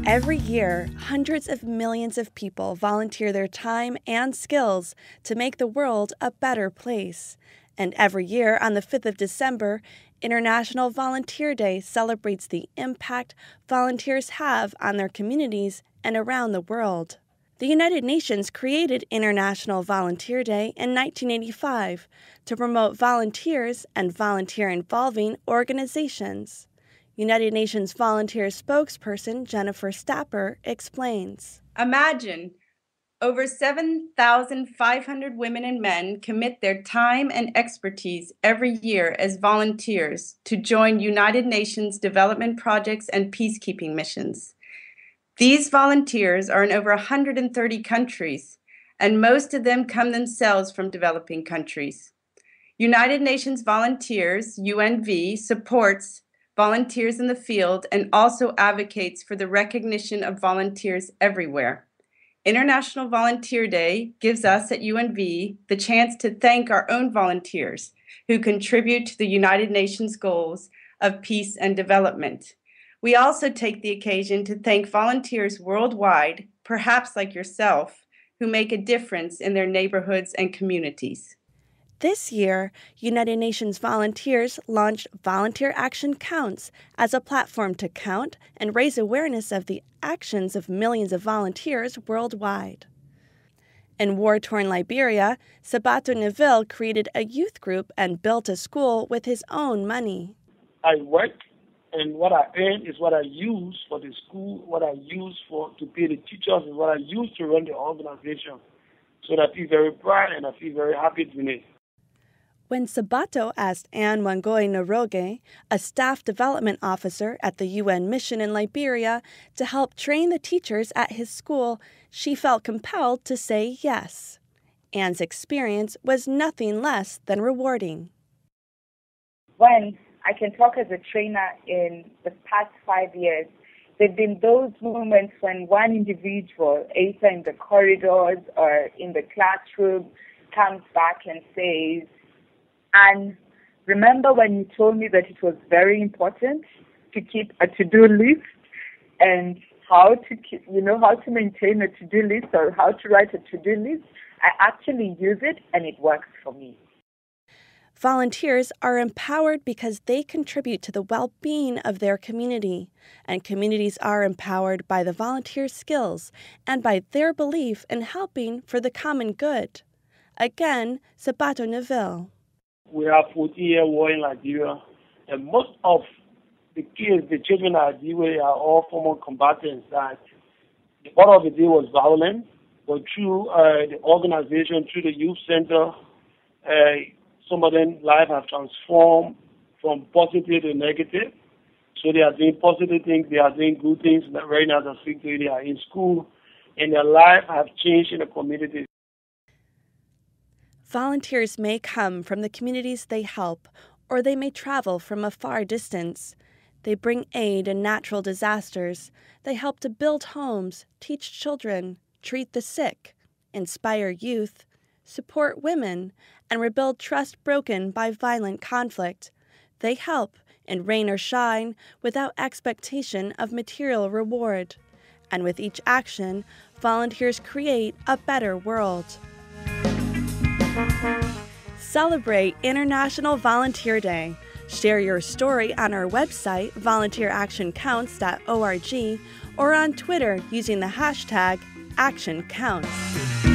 Every year, hundreds of millions of people volunteer their time and skills to make the world a better place. And every year, on the 5th of December, International Volunteer Day celebrates the impact volunteers have on their communities and around the world. The United Nations created International Volunteer Day in 1985 to promote volunteers and volunteer-involving organizations. United Nations volunteer spokesperson Jennifer Stapper explains. Imagine over 7,500 women and men commit their time and expertise every year as volunteers to join United Nations development projects and peacekeeping missions. These volunteers are in over 130 countries, and most of them come themselves from developing countries. United Nations Volunteers, UNV, supports volunteers in the field and also advocates for the recognition of volunteers everywhere. International Volunteer Day gives us at UNV the chance to thank our own volunteers who contribute to the United Nations goals of peace and development. We also take the occasion to thank volunteers worldwide, perhaps like yourself, who make a difference in their neighborhoods and communities. This year, United Nations volunteers launched Volunteer Action Counts as a platform to count and raise awareness of the actions of millions of volunteers worldwide. In war-torn Liberia, Sabato Neville created a youth group and built a school with his own money. I work, and what I earn is what I use for the school, what I use to pay the teachers, and what I use to run the organization. So I feel very proud and I feel very happy doing it. When Sabato asked Anne Wangoi Noroge, a staff development officer at the UN mission in Liberia, to help train the teachers at his school, she felt compelled to say yes. Anne's experience was nothing less than rewarding. When I can talk as a trainer in the past 5 years, there have been those moments when one individual, either in the corridors or in the classroom, comes back and says, "And remember when you told me that it was very important to keep a to-do list and how to maintain a to-do list or how to write a to-do list? I actually use it and it works for me." Volunteers are empowered because they contribute to the well-being of their community, and communities are empowered by the volunteers' skills and by their belief in helping for the common good. Again, Sabato Neville. We have 40-year war in Liberia, and most of the kids, the children I deal with, are all former combatants. That the order of the day was violent, but through the organization, through the youth center, some of them life have transformed from positive to negative. So they are doing positive things, they are doing good things. Right now, they speak to you, they are in school, and their life have changed in the community. Volunteers may come from the communities they help, or they may travel from a far distance. They bring aid in natural disasters. They help to build homes, teach children, treat the sick, inspire youth, support women, and rebuild trust broken by violent conflict. They help, in rain or shine, without expectation of material reward. And with each action, volunteers create a better world. Celebrate International Volunteer Day. Share your story on our website, volunteeractioncounts.org, or on Twitter using the hashtag ActionCounts.